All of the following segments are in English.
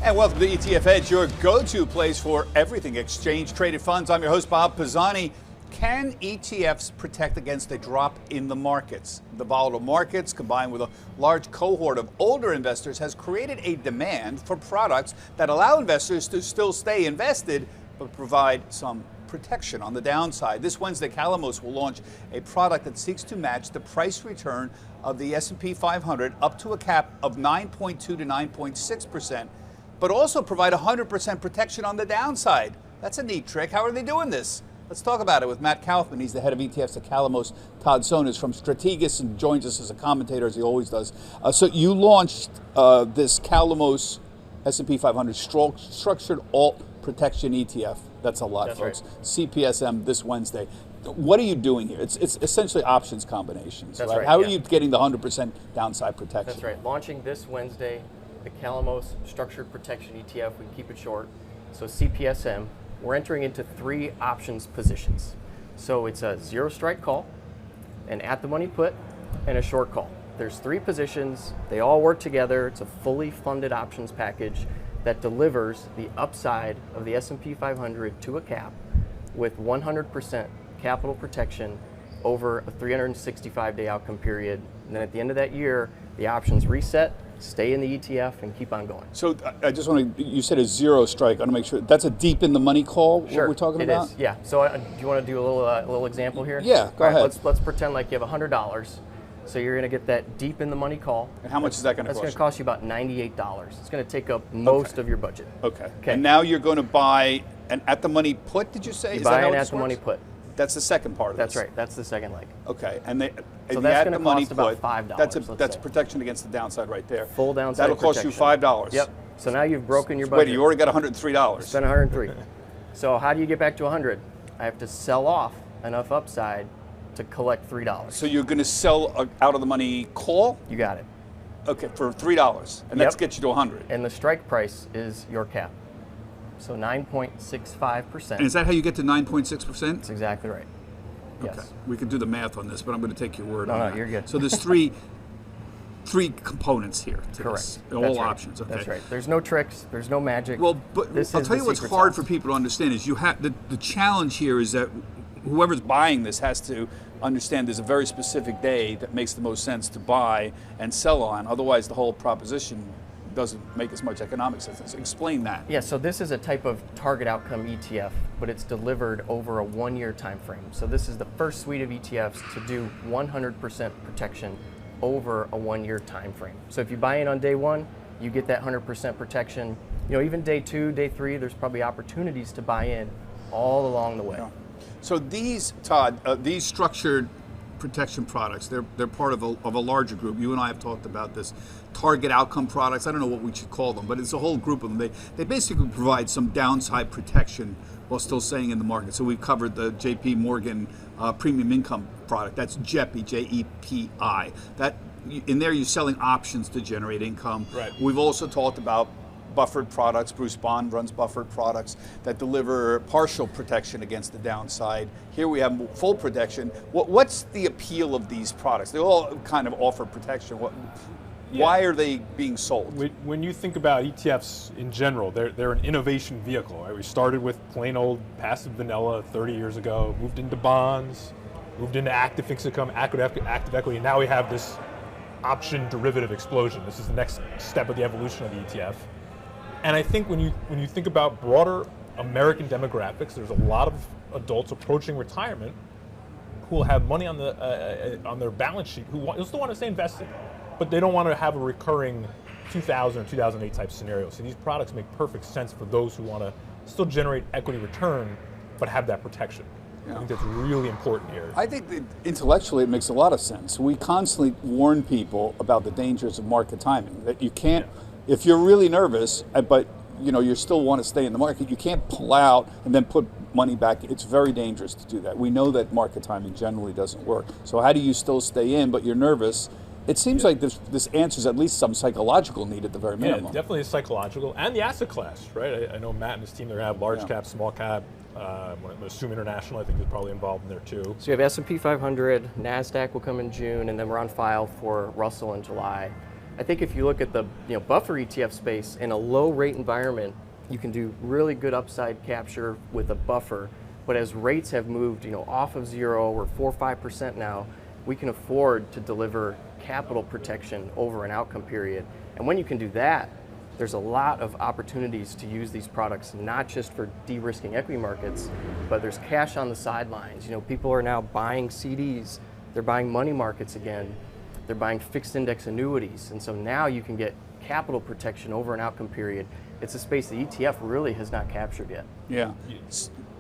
And welcome to ETF Edge, your go-to place for everything exchange-traded funds. I'm your host, Bob Pisani. Can ETFs protect against a drop in the markets? The volatile markets, combined with a large cohort of older investors, has created a demand for products that allow investors to still stay invested, but provide some protection on the downside. This Wednesday, Calamos will launch a product that seeks to match the price return of the S&P 500 up to a cap of 9.2 to 9.6%, but also provide 100% protection on the downside. That's a neat trick. How are they doing this? Let's talk about it with Matt Kaufman. He's the head of ETFs at Calamos. Todd Sohn is from Strategas and joins us as a commentator, as he always does. So you launched this Calamos S&P 500 structured alt protection ETF. That's a lot, folks. Right. CPSM this Wednesday. What are you doing here? It's essentially options combinations, That's right? How are you getting the 100% downside protection? That's right. Launching this Wednesday, the Calamos Structured Protection ETF. We keep it short. So CPSM. We're entering into 3 options positions. So it's a zero strike call, an at the money put, and a short call. There's 3 positions. They all work together. It's a fully funded options package that delivers the upside of the S&P 500 to a cap with 100% capital protection over a 365-day outcome period. And then at the end of that year, the options reset, stay in the ETF, and keep on going. So I just want to, you said a zero strike. I want to make sure, that's a deep in the money call, sure, what we're talking about? It is, yeah. So do you want to do a little example here? Yeah, go ahead. Let's pretend like you have $100. So you're going to get that deep in the money call. And how much is that going to cost? That's going to cost you about $98. It's going to take up most of your budget. Okay. And now you're going to buy an at the money put, did you say? You buy an at the money put. That's the second part of That's this. right. That's the second leg. Okay. And so that's going to cost about $5. That's protection against the downside right there. Full downside That'll cost you $5. Yep. So now you've broken your budget. Wait, you already got $103. Spent $103. So how do you get back to $100? I have to sell off enough upside to collect $3. So you're going to sell out of the money call? You got it. Okay, for $3, and that gets you to 100. And the strike price is your cap. So 9.65%. And is that how you get to 9.6%? That's exactly right. Okay. Yes. We can do the math on this, but I'm going to take your word on that. No, you're good. So there's three components here to Correct. this. All options. Okay. That's right. There's no tricks. There's no magic. Well, but I'll tell you what's hard for people to understand is you have the challenge here is that whoever's buying this has to understand there's a very specific day that makes the most sense to buy and sell on. Otherwise, the whole proposition doesn't make as much economic sense. Explain that. Yeah, so this is a type of target outcome ETF, but it's delivered over a 1-year time frame. So this is the first suite of ETFs to do 100% protection over a 1-year time frame. So if you buy in on day 1, you get that 100% protection. You know, even day 2, day 3, there's probably opportunities to buy in all along the way. Yeah. So these, Todd, these structured protection products, they're part of a larger group. You and I have talked about this. Target outcome products, I don't know what we should call them, but it's a whole group of them. They basically provide some downside protection while still staying in the market. So we've covered the JP Morgan premium income product. That's JEPI, J-E-P-I. That, in there you're selling options to generate income. Right. We've also talked about buffered products. Bruce Bond runs buffered products that deliver partial protection against the downside. Here we have full protection. What's the appeal of these products? They all kind of offer protection. Why are they being sold? When you think about ETFs in general, they're an innovation vehicle. Right? We started with plain old passive vanilla 30 years ago, moved into bonds, moved into active fixed income, active equity, and now we have this option derivative explosion. This is the next step of the evolution of the ETF. And I think when you think about broader American demographics, there's a lot of adults approaching retirement who will have money on their balance sheet who still want to stay invested, but they don't want to have a recurring 2000 or 2008 type scenario. So these products make perfect sense for those who want to still generate equity return, but have that protection. Yeah. I think that's really important here. I think that intellectually it makes a lot of sense. We constantly warn people about the dangers of market timing, that you can't, if you're really nervous, but you still want to stay in the market, you can't pull out and then put money back. It's very dangerous to do that. We know that market timing generally doesn't work. So how do you still stay in, but you're nervous? It seems like this answers at least some psychological need at the very minimum. Yeah, definitely psychological, and the asset class, right? I know Matt and his team, they have large cap, small cap. I assume international, I think, is probably involved in there too. So you have S&P 500, NASDAQ will come in June, and then we're on file for Russell in July. I think if you look at the buffer ETF space in a low rate environment, you can do really good upside capture with a buffer. But as rates have moved off of 0, we're 4 or 5% now, we can afford to deliver capital protection over an outcome period. And when you can do that, there's a lot of opportunities to use these products, not just for de-risking equity markets, but there's cash on the sidelines. People are now buying CDs, they're buying money markets again, they're buying fixed index annuities. And so now you can get capital protection over an outcome period. It's a space the ETF really has not captured yet. Yeah.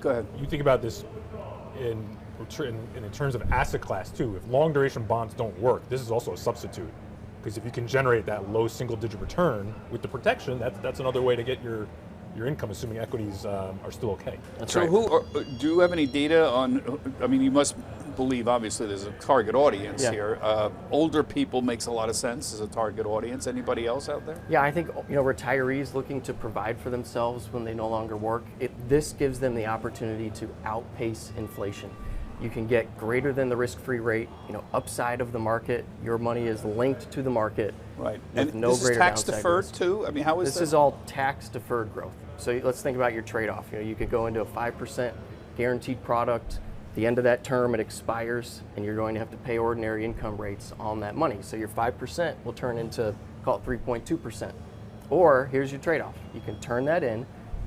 Go ahead. You think about this in terms of asset class too. If long duration bonds don't work, this is also a substitute. Because if you can generate that low single digit return with the protection, that's another way to get your income, assuming equities are still okay. That's right. Do you have any data on, I mean, you must believe obviously there's a target audience here. Older people makes a lot of sense as a target audience. Anybody else out there? Yeah, I think retirees looking to provide for themselves when they no longer work, this gives them the opportunity to outpace inflation. You can get greater than the risk-free rate, upside of the market. Your money is linked to the market. Right. With And no this is greater tax downside deferred risk. too? I mean, how is This is all tax deferred growth. So let's think about your trade-off. You could go into a 5% guaranteed product. The end of that term, it expires, and you're going to have to pay ordinary income rates on that money. So your 5% will turn into, call it 3.2%. Or here's your trade-off. You can turn that in,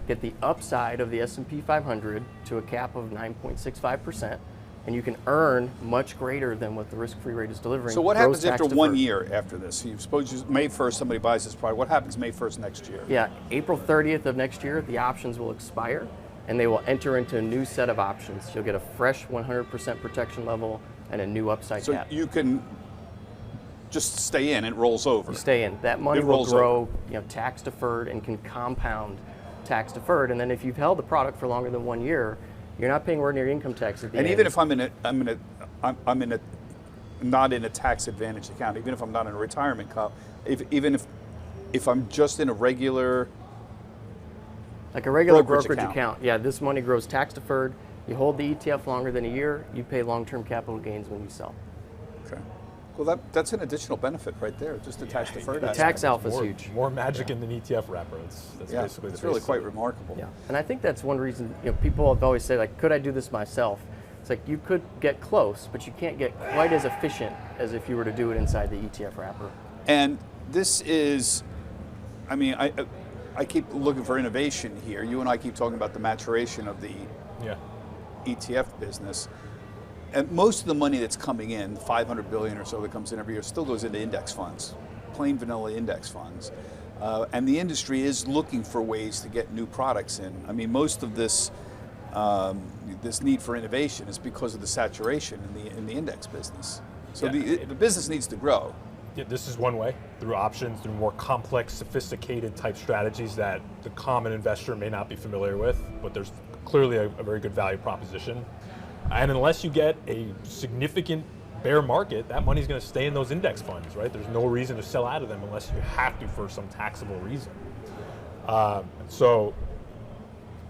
get the upside of the S&P 500 to a cap of 9.65%, and you can earn much greater than what the risk-free rate is delivering. So what happens after tax 1 deferred. year after this? You suppose May 1st somebody buys this product. What happens May 1st next year? Yeah, April 30th of next year, the options will expire, and they will enter into a new set of options. You'll get a fresh 100% protection level and a new upside cap. So you can just stay in, it rolls over. You stay in. That money It will rolls grow tax deferred and can compound tax deferred. And then if you've held the product for longer than 1 year, you're not paying ordinary income tax at the And end. even if not in a tax advantage account, even if I'm not in a retirement account, even if I'm just in a regular like a regular brokerage brokerage account. account, yeah, this money grows tax deferred. You hold the ETF longer than a year, you pay long-term capital gains when you sell. Okay. Well, that's an additional benefit right there, just the tax deferred. The aspect. tax alpha is huge. More magic in the ETF wrapper. That's Yeah, basically it's the really base quite of it. remarkable. Yeah, and I think that's one reason people have always said, like, could I do this myself? It's like you could get close, but you can't get quite as efficient as if you were to do it inside the ETF wrapper. And this is, I mean, I keep looking for innovation here. You and I keep talking about the maturation of the ETF business. And most of the money that's coming in, 500 billion or so that comes in every year, still goes into index funds, plain vanilla index funds. And the industry is looking for ways to get new products in. I mean, most of this this need for innovation is because of the saturation in the index business. So the business needs to grow. Yeah, this is one way, through options, through more complex, sophisticated type strategies that the common investor may not be familiar with, but there's clearly a very good value proposition. And unless you get a significant bear market, that money's going to stay in those index funds, right? There's no reason to sell out of them unless you have to for some taxable reason. So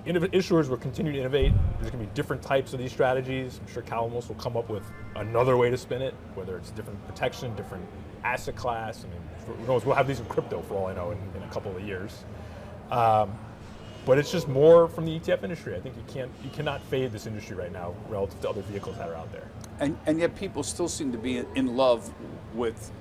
issuers will continue to innovate. There's going to be different types of these strategies. I'm sure Calamos will come up with another way to spin it, whether it's different protection, different asset class. I mean, who knows? We'll have these in crypto for all I know in a couple of years. But it's just more from the ETF industry. I think you cannot fade this industry right now relative to other vehicles that are out there. And yet people still seem to be in love with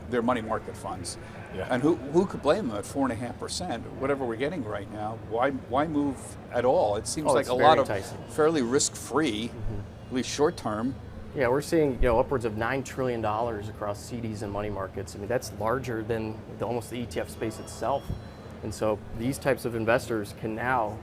their money market funds. Yeah. And who could blame them at 4.5%, whatever we're getting right now? Why move at all? It seems like it's a very lot of enticing. fairly risk-free, at least short term. Yeah, we're seeing upwards of $9 trillion across CDs and money markets. I mean, that's larger than almost the ETF space itself. And so these types of investors can now,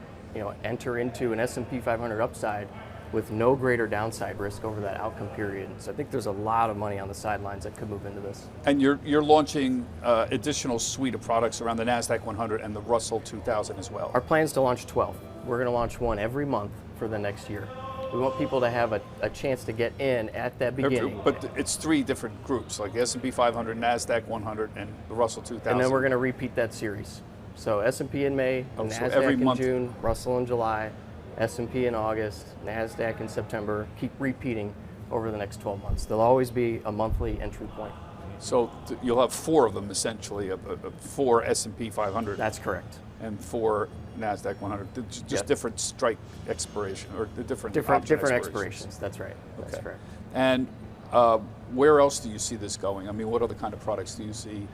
enter into an S&P 500 upside with no greater downside risk over that outcome period. So I think there's a lot of money on the sidelines that could move into this. And you're launching additional suite of products around the NASDAQ 100 and the Russell 2000 as well. Our plan is to launch 12. We're going to launch one every month for the next year. We want people to have a chance to get in at that beginning. But it's three different groups, like the S&P 500, NASDAQ 100, and the Russell 2000. And then we're going to repeat that series. So S&P in May, so NASDAQ every in month. June, Russell in July, S&P in August, NASDAQ in September. Keep repeating over the next 12 months. There'll always be a monthly entry point. So you'll have 4 of them essentially, 4 S&P 500. That's correct. And 4 NASDAQ 100. Just Yep. different strike expiration, or the different expirations. That's right. That's correct. And where else do you see this going? I mean, what other kind of products do you see?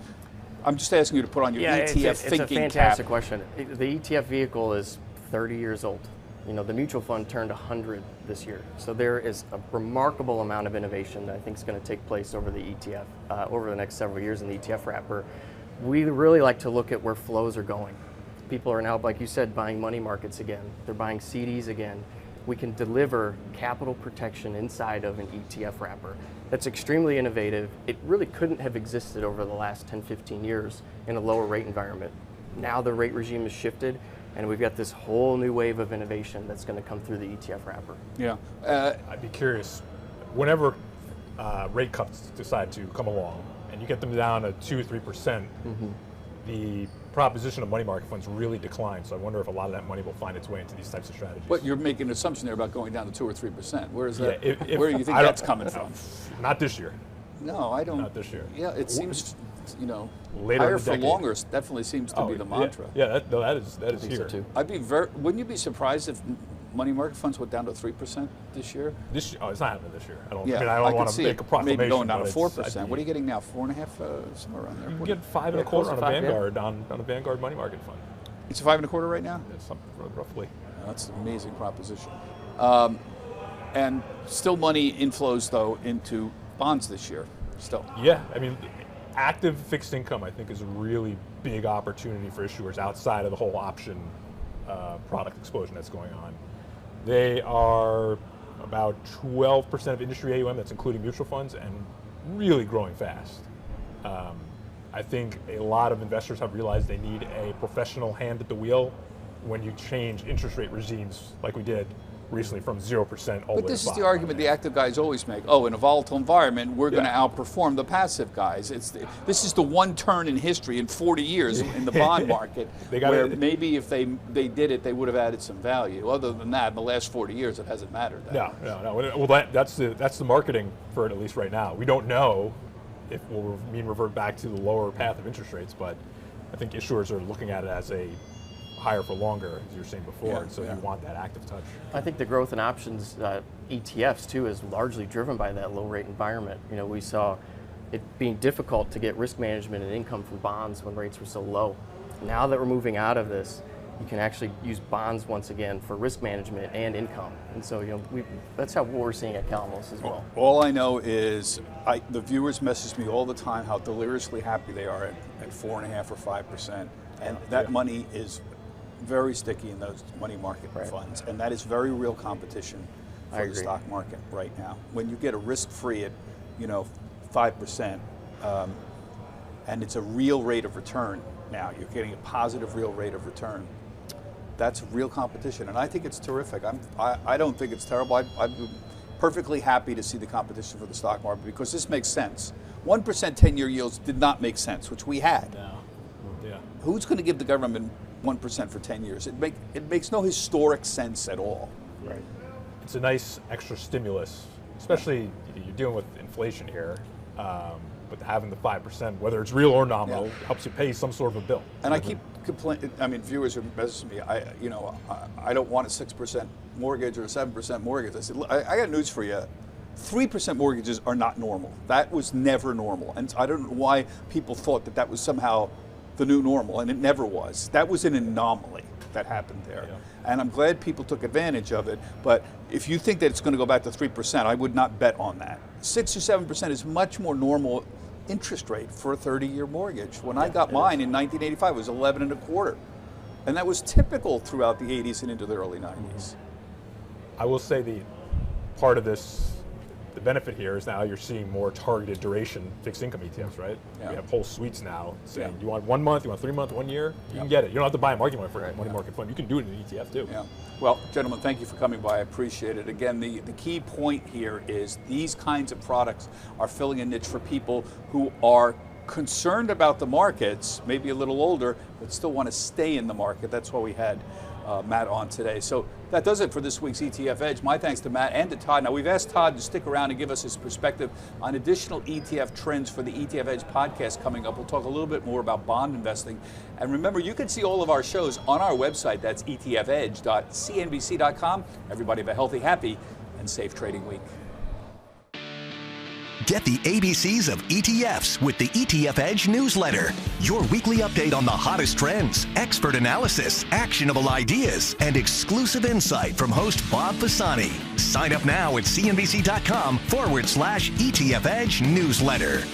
I'm just asking you to put on your ETF thinking It's a fantastic cap. question. The ETF vehicle is 30 years old. You know, the mutual fund turned 100 this year. So there is a remarkable amount of innovation that I think is going to take place over the ETF, over the next several years in the ETF wrapper. We really like to look at where flows are going. People are now, like you said, buying money markets again. They're buying CDs again. We can deliver capital protection inside of an ETF wrapper. That's extremely innovative. It really couldn't have existed over the last 10, 15 years in a lower rate environment. Now the rate regime has shifted, and we've got this whole new wave of innovation that's going to come through the ETF wrapper. Yeah. I'd be curious, whenever rate cuts decide to come along, and you get them down to 2 or 3%, the proposition of money market funds really declines. So I wonder if a lot of that money will find its way into these types of strategies. But you're making an assumption there about going down to 2 or 3%. Where is that? Yeah, where do you think that's coming from? Not this year. No, I don't. Not this year. Yeah, it seems, you know, Later higher in the for decade. longer definitely seems to be the mantra. Yeah, that is think here. so too. Wouldn't you be surprised if money market funds went down to 3% this year? It's not happening this year. I don't Yeah, don't could want to see make it a proclamation. maybe going down but to it's- 4%. What are you getting now? 4.5, somewhere around there. You can get 5 and a close quarter to on a 5, yeah. Vanguard on a Vanguard money market fund. It's 5 1/4 right now. It's something roughly. That's an amazing proposition. And still money inflows though into bonds this year. Still. Yeah, I mean, active fixed income I think is a really big opportunity for issuers outside of the whole option product explosion that's going on. They are about 12% of industry AUM, that's including mutual funds, and really growing fast. I think a lot of investors have realized they need a professional hand at the wheel when you change interest rate regimes like we did recently from 0% all the way to 5%. But this is the argument the active guys always make. Oh, in a volatile environment, we're going to Yeah. outperform the passive guys. This is the one turn in history in 40 years in the bond market where maybe if they did it, they would have added some value. Other than that, in the last 40 years, it hasn't mattered that much. No. Well, that's the marketing for it, at least right now. We don't know if we'll revert back to the lower path of interest rates, but I think issuers are looking at it as a higher for longer, as you were saying before, Yeah, and so yeah. you want that active touch. I think the growth in options ETFs too is largely driven by that low rate environment. You know, we saw it being difficult to get risk management and income from bonds when rates were so low. Now that we're moving out of this, you can actually use bonds once again for risk management and income. And so, you know, that's what we're seeing at Calamos as well. All I know is the viewers message me all the time how deliriously happy they are at 4.5 or 5%, and that money is very sticky in those money market funds, and that is very real competition for the stock market right now. When you get a risk-free at, 5%, and it's a real rate of return now, you're getting a positive real rate of return. That's real competition, and I think it's terrific. I don't think it's terrible. I'd be perfectly happy to see the competition for the stock market because this makes sense. 1% 10-year yields did not make sense, which we had. No. Yeah. Who's going to give the government 1% for 10 years? It makes no historic sense at all. Right. It's a nice extra stimulus, especially you're dealing with inflation here, but having the 5%, whether it's real or nominal, helps you pay some sort of a bill. And I keep complaining. I mean, viewers are messaging me. I don't want a 6% mortgage or a 7% mortgage. I said, I got news for you. 3% mortgages are not normal. That was never normal, and I don't know why people thought that was somehow the new normal, and it never was. That was an anomaly that happened there. Yeah. And I'm glad people took advantage of it, but if you think that it's going to go back to 3%, I would not bet on that. 6 or 7% is much more normal interest rate for a 30-year mortgage. When I got mine in 1985, it was 11 1/4. And that was typical throughout the 80s and into the early 90s. I will say the part of this, the benefit here is now you're seeing more targeted duration fixed income ETFs, right? Yeah. We have whole suites now saying you want 1 month, you want 3 months, 1 year, you can get it. You don't have to buy a market money fund. You can do it in an ETF too. Yeah. Well, gentlemen, thank you for coming by. I appreciate it. Again, the key point here is these kinds of products are filling a niche for people who are concerned about the markets, maybe a little older, but still want to stay in the market. That's why we had Matt on today. So that does it for this week's ETF Edge. My thanks to Matt and to Todd. Now, we've asked Todd to stick around and give us his perspective on additional ETF trends for the ETF Edge podcast coming up. We'll talk a little bit more about bond investing. And remember, you can see all of our shows on our website. That's etfedge.cnbc.com. Everybody have a healthy, happy, and safe trading week. Get the ABCs of ETFs with the ETF Edge newsletter. Your weekly update on the hottest trends, expert analysis, actionable ideas, and exclusive insight from host Bob Pisani. Sign up now at cnbc.com/ETF Edge newsletter.